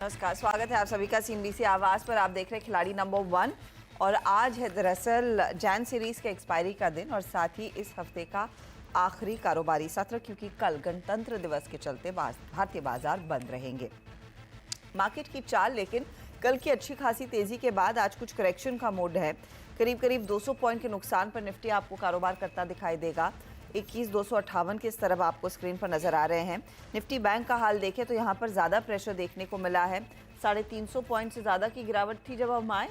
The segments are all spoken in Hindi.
नमस्कार, स्वागत है आप सभी का सीएनबीसी आवाज पर। आप देख रहे हैं खिलाड़ी नंबर 1 और आज है दरअसल जैन सीरीज के एक्सपायरी का दिन और साथ ही इस हफ्ते का आखिरी कारोबारी सत्र, क्योंकि कल गणतंत्र दिवस के चलते भारतीय बाजार बंद रहेंगे। मार्केट की चाल लेकिन कल की अच्छी खासी तेजी के बाद आज कुछ करेक्शन का मोड है। करीब 200 पॉइंट के नुकसान पर निफ्टी आपको कारोबार करता दिखाई देगा। 21,258 के स्तर अब आपको स्क्रीन पर नजर आ रहे हैं। निफ्टी बैंक का हाल देखें तो यहाँ पर ज़्यादा प्रेशर देखने को मिला है। 350 पॉइंट से ज़्यादा की गिरावट थी जब हम आए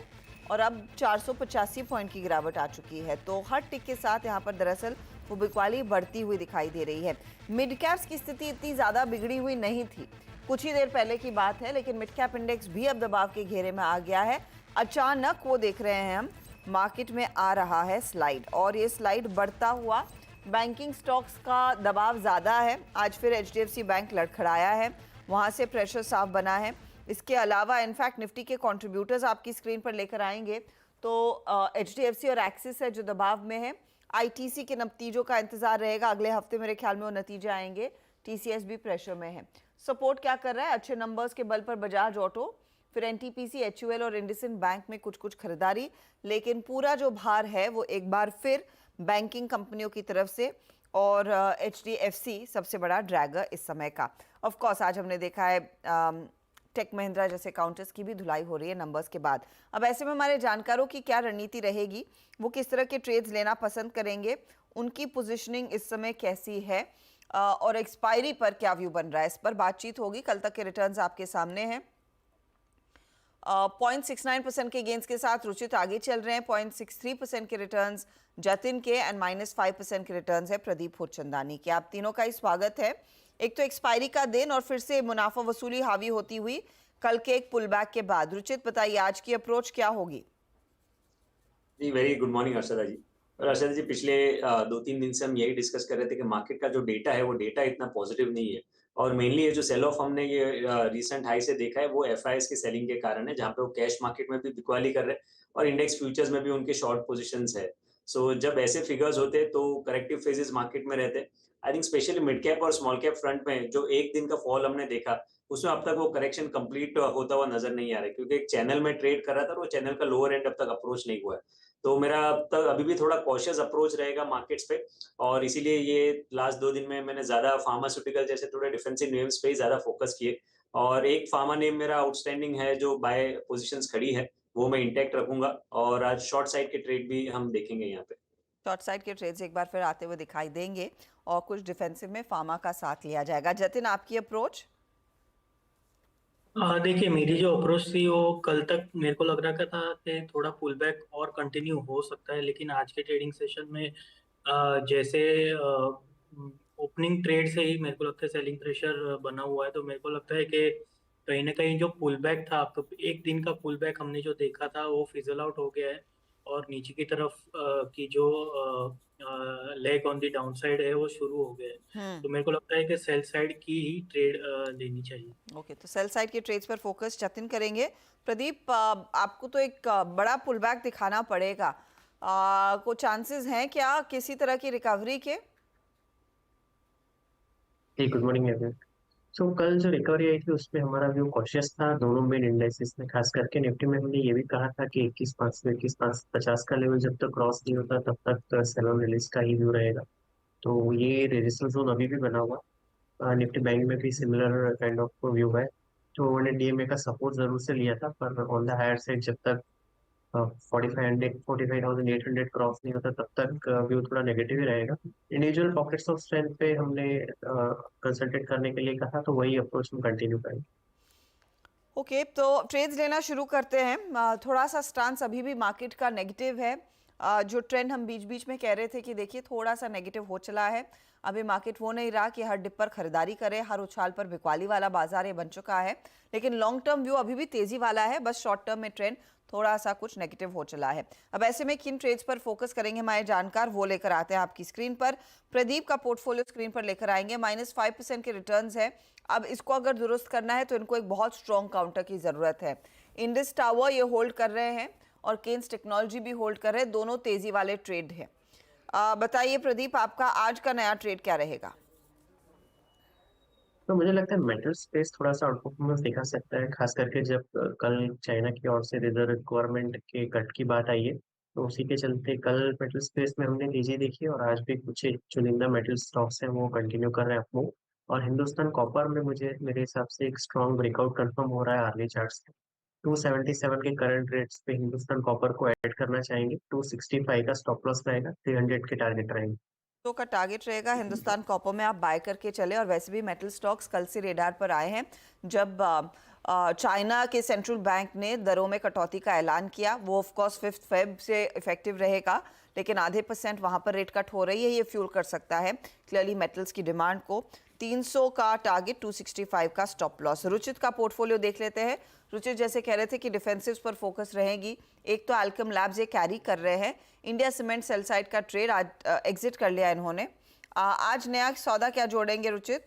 और अब 485 पॉइंट की गिरावट आ चुकी है। तो हर टिक के साथ यहाँ पर दरअसल वो बिकवाली बढ़ती हुई दिखाई दे रही है। मिड कैप्स की स्थिति इतनी ज़्यादा बिगड़ी हुई नहीं थी, कुछ ही देर पहले की बात है, लेकिन मिड कैप इंडेक्स भी अब दबाव के घेरे में आ गया है। अचानक वो देख रहे हैं हम, मार्केट में आ रहा है स्लाइड और ये स्लाइड बढ़ता हुआ बैंकिंग स्टॉक्स का दबाव ज़्यादा है। आज फिर एचडीएफसी बैंक लड़खड़ाया है, वहाँ से प्रेशर साफ बना है। इसके अलावा इनफैक्ट निफ्टी के कंट्रीब्यूटर्स आपकी स्क्रीन पर लेकर आएंगे तो एचडीएफसी और एक्सिस है जो दबाव में है। आईटीसी के नतीजों का इंतजार रहेगा, अगले हफ्ते मेरे ख्याल में वो नतीजे आएंगे। टीसीएस भी प्रेशर में है। सपोर्ट क्या कर रहा है? अच्छे नंबर्स के बल पर बजाज ऑटो, फिर एनटीपीसी, एचयूएल और इंडसइंड बैंक में कुछ खरीदारी, लेकिन पूरा जो भार है वो एक बार फिर बैंकिंग कंपनियों की तरफ से और एचडीएफसी सबसे बड़ा ड्रैगर इस समय का। ऑफ कोर्स आज हमने देखा है टेक महिंद्रा जैसे काउंटर्स की भी धुलाई हो रही है नंबर्स के बाद। अब ऐसे में हमारे जानकारों की क्या रणनीति रहेगी, वो किस तरह के ट्रेड्स लेना पसंद करेंगे, उनकी पोजीशनिंग इस समय कैसी है और एक्सपायरी पर क्या व्यू बन रहा है, इस पर बातचीत होगी। कल तक के रिटर्न्स आपके सामने हैं। 0.69% के गेंस के साथ रुचित आगे चल रहे हैं। 0.63% के रिटर्न्स जतिन के एंड -5% के रिटर्न्स है प्रदीप फुरचंदानी के। आप तीनों का ही स्वागत है। एक तो एक्सपायरी का दिन और फिर से मुनाफा वसूली हावी होती हुई कल के एक पुल बैक के बाद। रुचित बताइए आज की अप्रोच क्या होगी? जी, वेरी गुड मॉर्निंग अर्षदा जी। और अर्षदा जी, पिछले 2-3 दिन से हम यही डिस्कस कर रहे थे कि मार्केट का जो डेटा है वो डेटा इतना पॉजिटिव नहीं है और मेनली ये जो सेल ऑफ हमने ये रीसेंट हाई से देखा है वो एफआईएस की सेलिंग के कारण है, जहाँ पे वो कैश मार्केट में भी बिकवाली कर रहे हैं और इंडेक्स फ्यूचर्स में भी उनके शॉर्ट पोजीशंस है। सो जब ऐसे फिगर्स होते हैं तो करेक्टिव फेजेस मार्केट में रहते हैं। I think specially mid cap और स्मॉल कैप फ्रंट में जो एक दिन का फॉल हमने देखा उसमें अब तक वो करेक्शन कंप्लीट होता हुआ नजर नहीं आ रहा है, क्योंकि एक चैनल में ट्रेड कर रहा था और वो चैनल का लोअर एंड अब तक अप्रोच नहीं हुआ है। तो मेरा अब तक अभी भी थोड़ा कॉशियस अप्रोच रहेगा मार्केट्स पे और इसीलिए ये लास्ट 2 दिन में मैंने ज्यादा फार्मास्यूटिकल जैसे थोड़े डिफेंसिव नेम्स पे ही ज्यादा फोकस किए और एक फार्मा नेम मेरा आउटस्टैंडिंग है जो बाय पोजीशंस खड़ी है, वो मैं इंटैक्ट रखूंगा और आज शॉर्ट साइड के ट्रेड भी हम देखेंगे यहाँ पे। शॉर्ट साइड के ट्रेड्स एक बार फिर आते हुए दिखाई देंगे और कुछ डिफेंसिव में फार्मा का साथ लिया जाएगा। जतिन आपकी अप्रोच? देखिए, मेरी जो अप्रोच थी वो कल तक मेरे को लग रहा था कि थोड़ा पुल बैक और कंटिन्यू हो सकता है, लेकिन आज के ट्रेडिंग सेशन में जैसे ओपनिंग ट्रेड से ही मेरे को लगता है सेलिंग प्रेशर बना हुआ है। तो मेरे को लगता है कि कहीं ना कहीं जो पुल बैक था, तो एक दिन का पुल बैक हमने जो देखा था वो फिजल आउट हो गया है और नीचे की तरफ की जो leg on the down side है वो शुरू हो गया है। तो मेरे को लगता है कि सेल साइड की ही ट्रेड लेनी चाहिए। ओके, तो सेल साइड के ट्रेड्स पर फोकस जतिन करेंगे। प्रदीप, आपको तो एक बड़ा पुल बैक दिखाना पड़ेगा। को चांसेस हैं क्या किसी तरह की रिकवरी के? जी, गुड मॉर्निंग एवरीवन। सो कल जो रिकवरी आई थी उसमें हमारा व्यू कॉशियस था दोनों मेन इंडेक्सेस में। खास करके निफ्टी में हमने ये भी कहा था कि 21,500 से 21,550 का लेवल जब तक क्रॉस नहीं होता तब तक सेल ऑन रिलीज का ही व्यू रहेगा। तो ये रेजिस्टेंस जोन अभी भी बना हुआ। निफ्टी बैंक में भी सिमिलर काइंड ऑफ व्यू है। तो उन्होंने डीएमए का सपोर्ट जरूर से लिया था, पर ऑन द हायर साइड जब तक 45,800 क्रॉस नहीं होता तब तक व्यू थोड़ा नेगेटिव ही रहेगा। इंडिविजुअल पॉकेट्स ऑफ स्ट्रेंथ पे हमने कंसल्टेट करने के लिए कहा, तो वही अप्रोच हम कंटिन्यू करेंगे। ओके, तो ट्रेड्स लेना शुरू करते हैं। थोड़ा सा स्टांस अभी भी मार्केट का नेगेटिव है। जो ट्रेंड हम बीच बीच में कह रहे थे कि देखिए थोड़ा सा नेगेटिव हो चला है, अभी मार्केट वो नहीं रहा कि हर डिप पर खरीदारी करे, हर उछाल पर बिकवाली वाला बाजार ये बन चुका है। लेकिन लॉन्ग टर्म व्यू अभी भी तेजी वाला है, बस शॉर्ट टर्म में ट्रेंड थोड़ा सा कुछ नेगेटिव हो चला है। अब ऐसे में किन ट्रेड्स पर फोकस करेंगे हमारे जानकार, वो लेकर आते हैं आपकी स्क्रीन पर। प्रदीप का पोर्टफोलियो स्क्रीन पर लेकर आएंगे। -5% के रिटर्न्स है। अब इसको अगर दुरुस्त करना है तो इनको एक बहुत स्ट्रॉन्ग काउंटर की ज़रूरत है। इंडस टावर ये होल्ड कर रहे हैं और केन्स टेक्नोलॉजी भी होल्ड कर रहे हैं, दोनों तेज़ी वाले ट्रेड हैं। बताइए प्रदीप, आपका आज का नया ट्रेड क्या रहेगा? तो मुझे लगता है मेटल स्पेस थोड़ा सा आउट परफॉर्मेंस दिखा सकता है, खास करके जब कल चाइना की ओर से रिजर्व रिक्वायरमेंट के कट की बात आई है, तो उसी के चलते कल मेटल स्पेस में हमने तेजी देखी और आज भी कुछ चुनिंदा मेटल स्टॉक्स हैं वो कंटिन्यू कर रहे हैं अपमूव। और हिंदुस्तान कॉपर में मुझे मेरे हिसाब से एक स्ट्रॉन्ग ब्रेकआउट कंफर्म हो रहा है आर्ली चार्ट से। 277 के करंट रेट्स पे हिंदुस्तान कॉपर को ऐड करना चाहेंगे। 265 का स्टॉप लॉस रहेगा, 300 के टारगेट रहेंगे। तो का टारगेट रहेगा हिंदुस्तान कॉपर में आप बाय करके चले। और वैसे भी मेटल स्टॉक्स कल से रेडार पर आए हैं जब चाइना के सेंट्रल बैंक ने दरों में कटौती का ऐलान किया। वो ऑफ कोर्स 5 फेब से इफेक्टिव रहेगा, लेकिन आधे % वहां पर रेट कट हो रही है। ये फ्यूल कर सकता है क्लियरली मेटल्स की डिमांड को। 300 का टारगेट, 265 का स्टॉप लॉस। रुचित का पोर्टफोलियो देख लेते हैं। रुचित जैसे कह रहे थे कि डिफेंसिव्स पर फोकस रहेगी। एक तो अल्केम लैब्स ये कैरी कर रहे हैं। इंडिया सीमेंट सेल साइड का ट्रेड आज एग्जिट कर लिया इन्होंने। आज नया सौदा क्या जोड़ेंगे रुचित?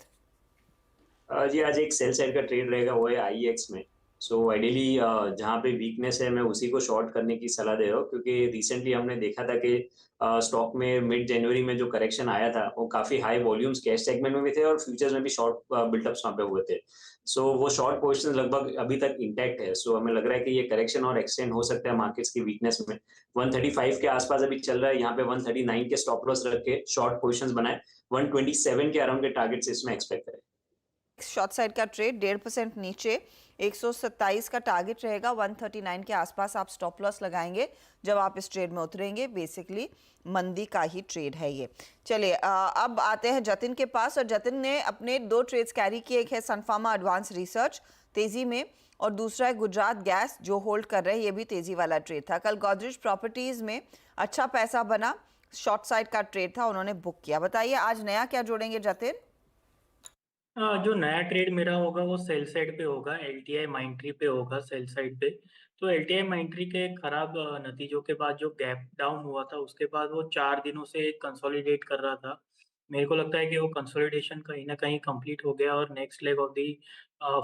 जी आज एक सेल साइड का ट्रेड रहेगा, वो है आईएक्स में। सो आइडियली जहाँ पे वीकनेस है मैं उसी को शॉर्ट करने की सलाह दे रहा हूँ, क्योंकि रिसेंटली हमने देखा था कि स्टॉक में मिड जनवरी में जो करेक्शन आया था वो काफ़ी हाई वॉल्यूम्स कैश सेगमेंट में भी थे और फ्यूचर्स में भी शॉर्ट बिल्डअप्स वहाँ पे हुए थे। सो वो शॉर्ट पोजिशन लगभग अभी तक इंटैक्ट है। सो हमें लग रहा है कि ये करेक्शन और एक्सटेंड हो सकता है मार्केट्स की वीकनेस में। 135 के आसपास अभी चल रहा है, यहाँ पे 139 के स्टॉप लॉस रख के शॉर्ट पोजिशन बनाए। 127 के अराउंड के टारगेट्स इसमें एक्सपेक्ट करें। शॉर्ट साइड का ट्रेड 1.5% नीचे, 127 का टारगेट रहेगा। 139 के आसपास आप स्टॉप लॉस लगाएंगे जब आप इस ट्रेड में उतरेंगे। बेसिकली मंदी का ही ट्रेड है ये। चलिए अब आते हैं जतिन के पास। और जतिन ने अपने 2 ट्रेड्स कैरी किए। एक है सनफार्मा एडवांस रिसर्च तेजी में, और दूसरा है गुजरात गैस जो होल्ड कर रहे हैं। ये भी तेजी वाला ट्रेड था। कल गोदरेज प्रॉपर्टीज में अच्छा पैसा बना, शॉर्ट साइड का ट्रेड था, उन्होंने बुक किया। बताइए आज नया क्या जोड़ेंगे जतिन? जो नया ट्रेड मेरा होगा वो सेल साइड पे होगा, एलटीआई माइंट्री पे होगा सेल साइड पे। तो एलटीआई माइंट्री के खराब नतीजों के बाद जो गैप डाउन हुआ था उसके बाद वो 4 दिनों से कंसोलिडेट कर रहा था। मेरे को लगता है कि वो कंसोलिडेशन कहीं ना कहीं कंप्लीट हो गया और next leg of the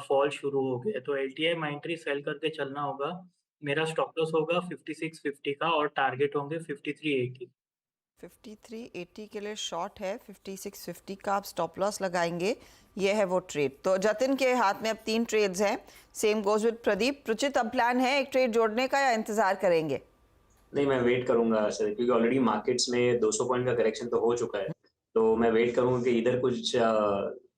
fall शुरू हो गया। तो एलटीआई माइंट्री सेल करके चलना होगा। मेरा स्टॉप लॉस होगा 5650 का और टारगेट होंगे 5380। 5380 के लिए शॉर्ट है, 5650 का आप स्टॉप लॉस लगाएंगे। ये है वो ट्रेड। तो जतिन के हाथ में अब 3 ट्रेड्स हैं। Same goes with Pradeep. Ruchit अब प्लान है एक ट्रेड जोड़ने का या इंतजार करेंगे? नहीं, मैं वेट करूंगा सर, क्योंकि ऑलरेडी मार्केट्स में 200 पॉइंट का करेक्शन तो हो चुका है। तो मैं वेट करूंगा कि इधर कुछ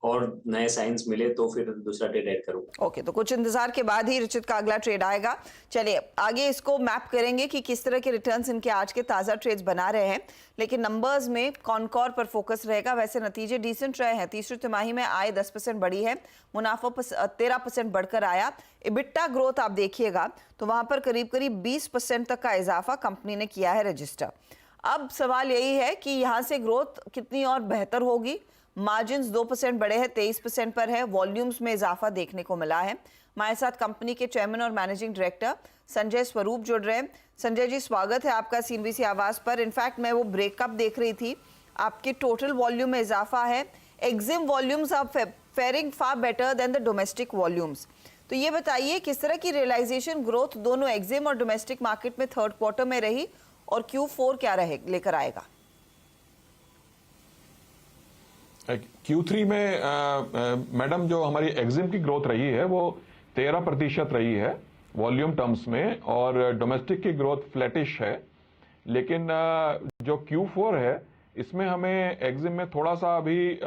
और नए साइंस मिले तो फिर दूसरा ट्रेड ऐड करूंगा। ओके, तो कुछ इंतजार के बाद ही रुचित का अगला ट्रेड आएगा। चलिए आगे इसको मैप करेंगे कि किस तरह के रिटर्न्स इनके आज के ताज़ा ट्रेड्स बना रहे हैं। लेकिन नंबर्स में कॉनकॉर पर फोकस रहेगा। वैसे नतीजे डिसेंट रहे हैं। तीसरी तिमाही में आय 10% बढ़ी है, मुनाफा 13% बढ़कर आया। इबिट्टा ग्रोथ आप देखिएगा तो वहां पर करीब करीब 20% तक का इजाफा कंपनी ने किया है रजिस्टर। अब सवाल यही है कि यहाँ से ग्रोथ कितनी और बेहतर होगी। मार्जिन्स 2% बढ़े हैं, 23% पर है। वॉल्यूम्स में इजाफा देखने को मिला है। हमारे साथ कंपनी के चेयरमैन और मैनेजिंग डायरेक्टर संजय स्वरूप जुड़ रहे हैं। संजय जी, स्वागत है आपका सीएनबीसी आवाज पर। इनफैक्ट मैं वो ब्रेकअप देख रही थी, आपके टोटल वॉल्यूम में इजाफा है। EXIM volumes are faring far better than the domestic volumes. तो ये बताइए किस तरह की रियलाइजेशन ग्रोथ दोनों एग्जिम और डोमेस्टिक मार्केट में थर्ड क्वार्टर में रही, और Q4 क्या लेकर आएगा? Q3 में मैडम जो हमारी एग्जिम की ग्रोथ रही है वो 13% रही है वॉल्यूम टर्म्स में, और डोमेस्टिक की ग्रोथ फ्लैटिश है। लेकिन जो Q4 है इसमें हमें एग्जिम में थोड़ा सा अभी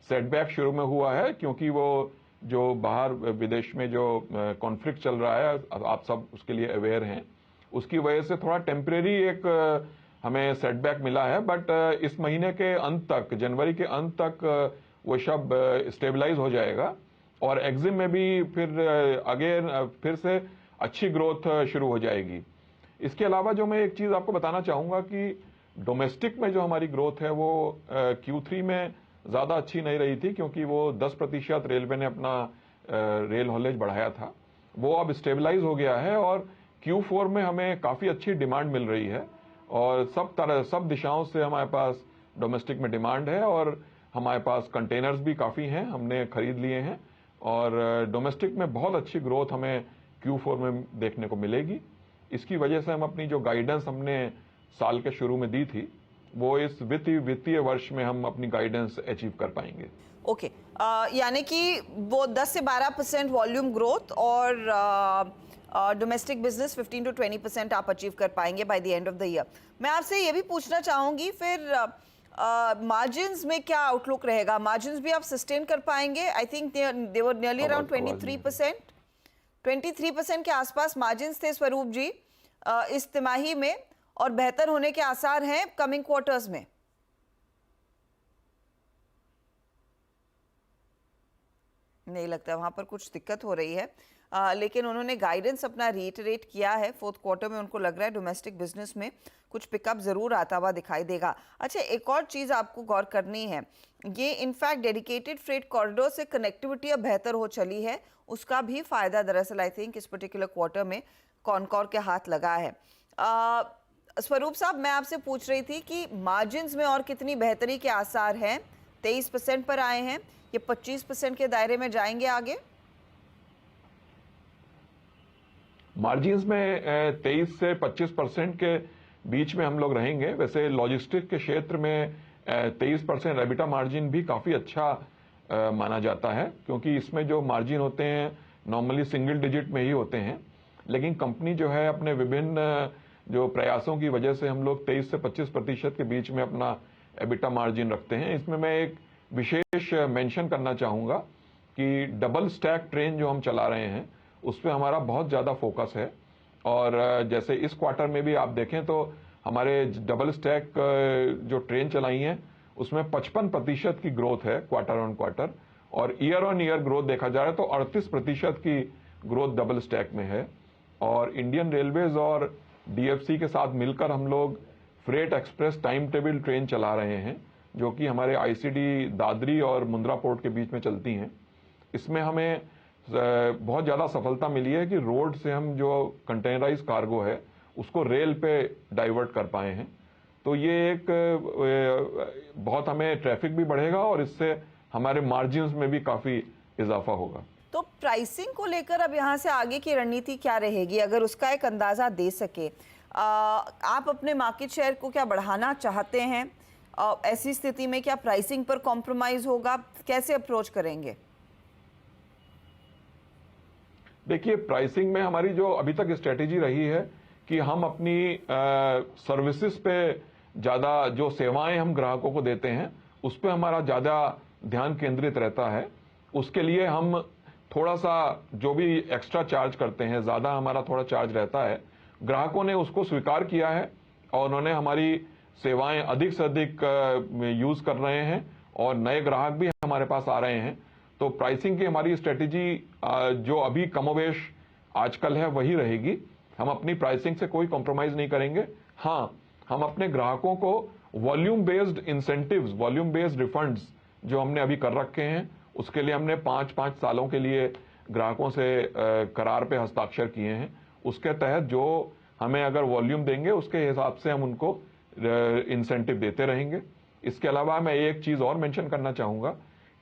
सेटबैक शुरू में हुआ है, क्योंकि वो जो बाहर विदेश में जो कॉन्फ्लिक्ट चल रहा है आप सब उसके लिए अवेयर हैं, उसकी वजह से थोड़ा टेम्परेरी एक हमें सेटबैक मिला है। बट इस महीने के अंत तक, जनवरी के अंत तक वो सब स्टेबलाइज हो जाएगा और एग्जिम में भी फिर अगेन फिर से अच्छी ग्रोथ शुरू हो जाएगी। इसके अलावा जो मैं एक चीज़ आपको बताना चाहूँगा कि डोमेस्टिक में जो हमारी ग्रोथ है वो Q3 में ज़्यादा अच्छी नहीं रही थी, क्योंकि वो 10% रेलवे ने अपना रेल हॉलेज बढ़ाया था। वो अब स्टेबलाइज हो गया है और Q4 में हमें काफ़ी अच्छी डिमांड मिल रही है और सब दिशाओं से हमारे पास डोमेस्टिक में डिमांड है और हमारे पास कंटेनर्स भी काफ़ी हैं, हमने खरीद लिए हैं और डोमेस्टिक में बहुत अच्छी ग्रोथ हमें Q4 में देखने को मिलेगी। इसकी वजह से हम अपनी जो गाइडेंस हमने साल के शुरू में दी थी वो इस वित्तीय वर्ष में हम अपनी गाइडेंस अचीव कर पाएंगे। ओके, यानी कि वो 10 से 12% वॉल्यूम ग्रोथ और डोमेस्टिक बिजनेस 15 to 20% आप अचीव कर पाएंगे by the end of the year. मैं आपसे ये भी पूछना चाहूँगी फिर मार्जिन्स में क्या आउटलुक रहेगा? मार्जिन्स भी आप सस्टेन कर पाएंगे? I think they were nearly around 23% के आसपास मार्जिन्स थे स्वरूप जी इस तिमाही में, और बेहतर होने के आसार हैं कमिंग क्वार्टर्स में। नहीं लगता, वहां पर कुछ दिक्कत हो रही है, लेकिन उन्होंने गाइडेंस अपना रीइटरेट किया है। फोर्थ क्वार्टर में उनको लग रहा है डोमेस्टिक बिजनेस में कुछ पिकअप जरूर आता हुआ दिखाई देगा। अच्छा, एक और चीज़ आपको गौर करनी है, ये इनफैक्ट डेडिकेटेड फ्रेट कॉरिडोर से कनेक्टिविटी अब बेहतर हो चली है, उसका भी फायदा दरअसल आई थिंक इस पर्टिकुलर क्वार्टर में कॉनकॉर के हाथ लगा है। स्वरूप साहब, मैं आपसे पूछ रही थी कि मार्जिन्स में और कितनी बेहतरी के आसार हैं? 23% पर आए हैं, ये 25% के दायरे में जाएंगे आगे? मार्जिन्स में 23 से 25% के बीच में हम लोग रहेंगे। वैसे लॉजिस्टिक के क्षेत्र में 23% एबिटा मार्जिन भी काफ़ी अच्छा माना जाता है, क्योंकि इसमें जो मार्जिन होते हैं नॉर्मली सिंगल डिजिट में ही होते हैं, लेकिन कंपनी जो है अपने विभिन्न जो प्रयासों की वजह से हम लोग 23 से 25% के बीच में अपना एबिटा मार्जिन रखते हैं। इसमें मैं एक विशेष मेंशन करना चाहूँगा कि डबल स्टैक ट्रेन जो हम चला रहे हैं उस पर हमारा बहुत ज़्यादा फोकस है, और जैसे इस क्वार्टर में भी आप देखें तो हमारे डबल स्टैक जो ट्रेन चलाई हैं उसमें 55% की ग्रोथ है क्वार्टर ऑन क्वार्टर, और ईयर ऑन ईयर ग्रोथ देखा जा रहा है तो 38% की ग्रोथ डबल स्टैक में है। और इंडियन रेलवेज और डीएफसी के साथ मिलकर हम लोग freight express time table train चला रहे हैं, जो कि हमारे आईसीडी दादरी और मुंद्रा पोर्ट के बीच में चलती हैं। इसमें हमें बहुत ज़्यादा सफलता मिली है कि रोड से हम जो कंटेनराइज कार्गो है उसको रेल पे डाइवर्ट कर पाए हैं। तो ये एक बहुत हमें ट्रैफिक भी बढ़ेगा और इससे हमारे मार्जिन्स में भी काफ़ी इजाफा होगा। तो प्राइसिंग को लेकर अब यहाँ से आगे की रणनीति क्या रहेगी, अगर उसका एक अंदाज़ा दे सके? आप अपने मार्केट शेयर को क्या बढ़ाना चाहते हैं? ऐसी स्थिति में क्या प्राइसिंग पर कॉम्प्रोमाइज़ होगा? कैसे अप्रोच करेंगे? देखिए, प्राइसिंग में हमारी जो अभी तक स्ट्रेटेजी रही है कि हम अपनी सर्विसेज पे ज़्यादा, जो सेवाएं हम ग्राहकों को देते हैं उस पे हमारा ज़्यादा ध्यान केंद्रित रहता है। उसके लिए हम थोड़ा सा जो भी एक्स्ट्रा चार्ज करते हैं, ज़्यादा हमारा थोड़ा चार्ज रहता है। ग्राहकों ने उसको स्वीकार किया है और उन्होंने हमारी सेवाएं अधिक से अधिक यूज़ कर रहे हैं और नए ग्राहक भी हमारे पास आ रहे हैं। तो प्राइसिंग की हमारी स्ट्रेटेजी जो अभी कमोवेश आजकल है वही रहेगी। हम अपनी प्राइसिंग से कोई कॉम्प्रोमाइज़ नहीं करेंगे। हाँ, हम अपने ग्राहकों को volume based incentives, volume based refunds जो हमने अभी कर रखे हैं, उसके लिए हमने 5-5 सालों के लिए ग्राहकों से करार पे हस्ताक्षर किए हैं। उसके तहत जो हमें अगर वॉल्यूम देंगे उसके हिसाब से हम उनको इंसेंटिव देते रहेंगे। इसके अलावा मैं एक चीज़ और मेंशन करना चाहूँगा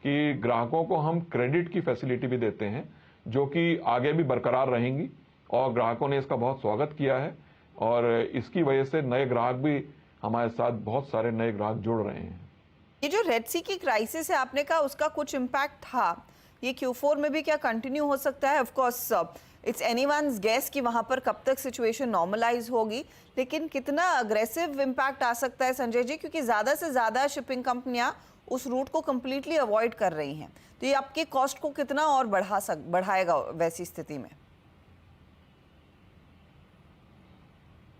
कि ग्राहकों को हम क्रेडिट की फैसिलिटी भी देते हैं, जो कि आगे भी बरकरार रहेंगी, और ग्राहकों ने इसका बहुत स्वागत किया है और इसकी वजह से नए ग्राहक भी हमारे साथ, बहुत सारे नए ग्राहक जुड़ रहे हैं। ये जो रेड सी की क्राइसिस है आपने कहा उसका कुछ इम्पैक्ट था, ये Q4 में भी क्या कंटिन्यू हो सकता है? Of course it's anyone's guess कि वहां पर कब तक सिचुएशन नॉर्मलाइज होगी, लेकिन कितना अग्रेसिव इम्पैक्ट आ सकता है संजय जी, क्योंकि ज़्यादा से ज़्यादा शिपिंग कंपनियां उस रूट को कम्प्लीटली अवॉइड कर रही हैं, तो ये आपके कॉस्ट को कितना और बढ़ाएगा वैसी स्थिति में?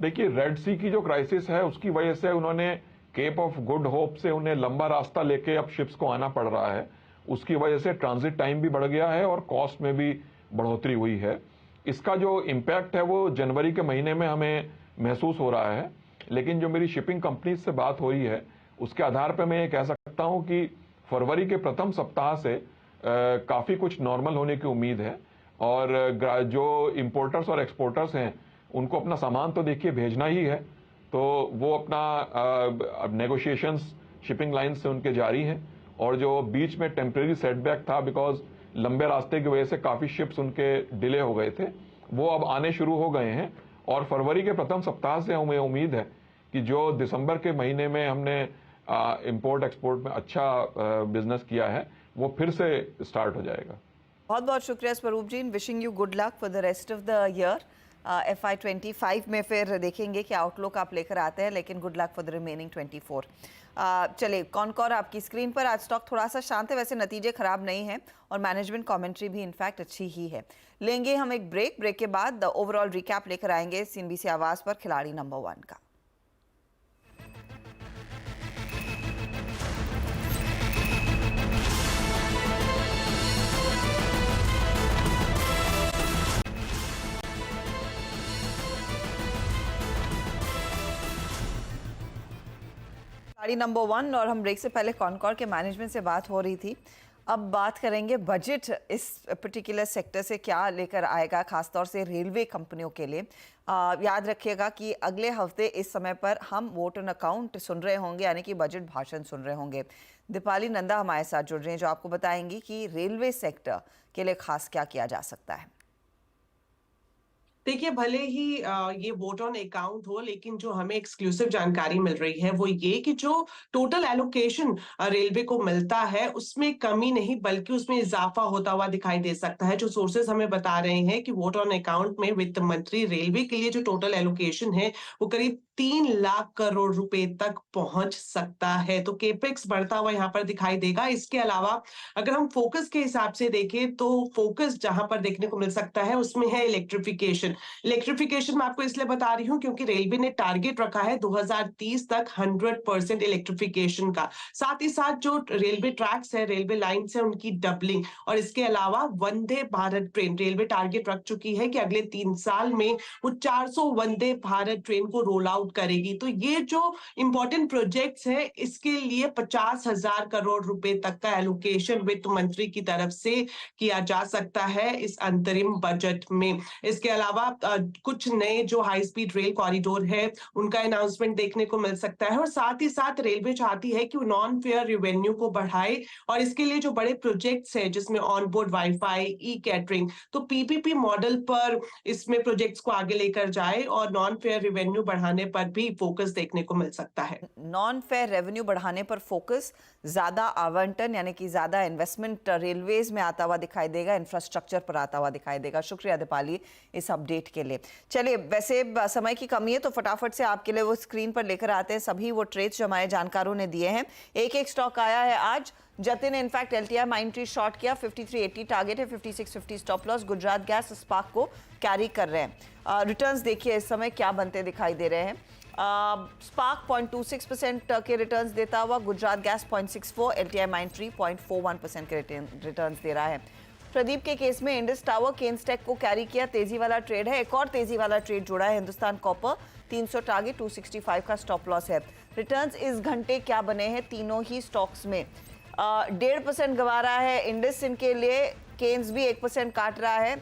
देखिए, रेड सी की जो क्राइसिस है उसकी वजह से उन्होंने केप ऑफ गुड होप से उन्हें लंबा रास्ता लेके अब शिप्स को आना पड़ रहा है। उसकी वजह से ट्रांजिट टाइम भी बढ़ गया है और कॉस्ट में भी बढ़ोतरी हुई है। इसका जो इम्पैक्ट है वो जनवरी के महीने में हमें महसूस हो रहा है, लेकिन जो मेरी शिपिंग कंपनी से बात हो रही है उसके आधार पर मैं ये कह सकता हूँ कि फरवरी के प्रथम सप्ताह से काफ़ी कुछ नॉर्मल होने की उम्मीद है। और जो इम्पोर्टर्स और एक्सपोर्टर्स हैं उनको अपना सामान तो देखिए भेजना ही है, तो वो अपना नेगोशिएशंस शिपिंग लाइन से उनके जारी हैं। और जो बीच में टेम्परेरी सेटबैक था बिकॉज लंबे रास्ते की वजह से काफ़ी शिप्स उनके डिले हो गए थे, वो अब आने शुरू हो गए हैं। और फरवरी के प्रथम सप्ताह से हमें उम्मीद है कि जो दिसंबर के महीने में हमने इंपोर्ट एक्सपोर्ट में अच्छा बिजनेस किया है वो फिर से स्टार्ट हो जाएगा। बहुत बहुत शुक्रिया Swaroop ji. Wishing you good luck for the rest of the year. FY25 में फिर देखेंगे कि आउटलुक आप लेकर आते हैं, लेकिन good luck for the remaining 24। चलिए कॉनकॉर आपकी स्क्रीन पर। आज स्टॉक थोड़ा सा शांत है, वैसे नतीजे खराब नहीं हैं और मैनेजमेंट कमेंट्री भी इनफैक्ट अच्छी ही है। लेंगे हम एक ब्रेक के बाद ओवरऑल रिकैप लेकर आएंगे CNBC आवाज़ पर खिलाड़ी नंबर 1 का। खिलाड़ी नंबर 1 और हम ब्रेक से पहले कॉनकॉर के मैनेजमेंट से बात हो रही थी। अब बात करेंगे बजट इस पर्टिकुलर सेक्टर से क्या लेकर आएगा, खासतौर से रेलवे कंपनियों के लिए। याद रखिएगा कि अगले हफ्ते इस समय पर हम वोट ऑन अकाउंट सुन रहे होंगे, यानी कि बजट भाषण सुन रहे होंगे। दीपाली नंदा हमारे साथ जुड़ रही हैं जो आपको बताएंगी कि रेलवे सेक्टर के लिए खास क्या किया जा सकता है। देखिए, भले ही ये वोट ऑन अकाउंट हो, लेकिन जो हमें एक्सक्लूसिव जानकारी मिल रही है वो ये कि जो टोटल एलोकेशन रेलवे को मिलता है उसमें कमी नहीं बल्कि उसमें इजाफा होता हुआ दिखाई दे सकता है। जो सोर्सेज हमें बता रहे हैं कि वोट ऑन अकाउंट में वित्त मंत्री रेलवे के लिए जो टोटल एलोकेशन है वो करीब 3 लाख करोड़ रुपए तक पहुंच सकता है। तो केपेक्स बढ़ता हुआ यहाँ पर दिखाई देगा। इसके अलावा अगर हम फोकस के हिसाब से देखें तो फोकस जहां पर देखने को मिल सकता है उसमें है इलेक्ट्रिफिकेशन मैं आपको इसलिए बता रही हूँ क्योंकि रेलवे ने टारगेट रखा है 2030 तक 100% इलेक्ट्रिफिकेशन का। साथ ही साथ जो रेलवे ट्रैक्स है, रेलवे लाइंस है, उनकी डबलिंग, और इसके अलावा Vande Bharat train railway target रख चुकी है कि अगले 3 साल में वो 400 वंदे भारत ट्रेन को रोल आउट करेगी। तो ये जो इंपॉर्टेंट प्रोजेक्ट्स है इसके लिए 50,000 करोड़ रुपए तक का एलोकेशन वित्त मंत्री की तरफ से किया जा सकता है इस अंतरिम बजट में। इसके अलावा कुछ नए जो हाई स्पीड रेल कॉरिडोर है उनका अनाउंसमेंट देखने को मिल सकता है, और साथ ही साथ रेलवे चाहती है कि वो नॉन फेयर रेवेन्यू को बढ़ाए, और इसके लिए जो बड़े प्रोजेक्ट्स हैं जिसमें on board wifi, e catering, तो पीपीपी मॉडल पर इसमें प्रोजेक्ट्स को आगे लेकर जाए और नॉन फेयर रेवेन्यू बढ़ाने पर भी फोकस देखने को मिल सकता है। नॉन फेयर रेवेन्यू बढ़ाने पर फोकस, ज्यादा आवंटन यानी कि ज्यादा इन्वेस्टमेंट रेलवेज में आता हुआ दिखाई देगा, इंफ्रास्ट्रक्चर पर आता हुआ दिखाई देगा। शुक्रिया दीपाली इस अपडेट के लिए। चलिए, वैसे समय की कमी है तो फटाफट से आपके लिए वो स्क्रीन पर लेकर आते हैं सभी वो ट्रेड्स जो हमारे जानकारों ने दिए हैं। एक एक स्टॉक आया है आज। जतिन ने इनफैक्ट LTI माइंट्री शॉर्ट किया, 5380 टारगेट है, 5650 stop loss. Gujarat gas spark को कैरी कर रहे हैं। रिटर्न्स देखिए इस समय क्या बनते दिखाई दे रहे हैं। स्पार्क 0.26% के रिटर्न्स देता हुआ, गुजरात गैस 0.64, LTI माइंट्री 0.41% के रिटर्न्स दे रहा है। प्रदीप के केस में इंडस टावर केन्सटेक को कैरी किया, तेजी वाला ट्रेड है। एक और तेजी वाला ट्रेड जुड़ा है, हिंदुस्तान कॉपर 300 टारगेट, 265 का स्टॉप लॉस है। रिटर्न्स इस घंटे क्या बने हैं तीनों ही स्टॉक्स में? 1.5% गवा रहा है इंडस इनके लिए, केन्स भी 1% काट रहा है,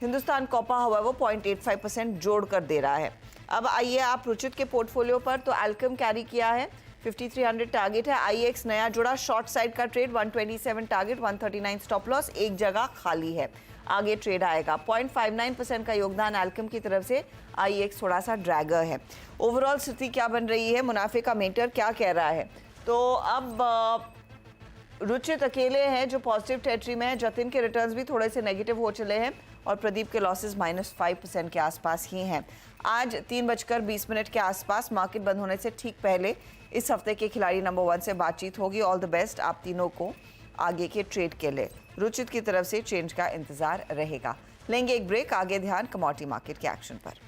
हिंदुस्तान कॉपर हवा वो 0.85% जोड़ कर दे रहा है। अब आइए आप रुचित के पोर्टफोलियो पर, तो एल्कम कैरी किया है, 5300 टारगेट है। IEX नया जुड़ा, शॉर्ट साइड का ट्रेड, 127 टारगेट, 139 स्टॉप लॉस, एक जगह खाली है, आगे ट्रेड आएगा। 0.59% का योगदान एल्कम की तरफ से, IEX थोड़ा सा ड्रैगर है। ओवरऑल स्थिति क्या बन रही है, मुनाफे का मेटर क्या कह रहा है? तो अब रुचित अकेले हैं जो पॉजिटिव टेरिटरी में है। जतिन के रिटर्न्स भी थोड़े से नेगेटिव हो चले हैं और प्रदीप के लॉसेस -5% के आसपास ही हैं। आज 3:20 के आसपास मार्केट बंद होने से ठीक पहले इस हफ्ते के खिलाड़ी नंबर 1 से बातचीत होगी। ऑल द बेस्ट आप तीनों को आगे के ट्रेड के लिए। रुचित की तरफ से चेंज का इंतजार रहेगा। लेंगे एक ब्रेक, आगे ध्यान कमोडिटी मार्केट के एक्शन पर।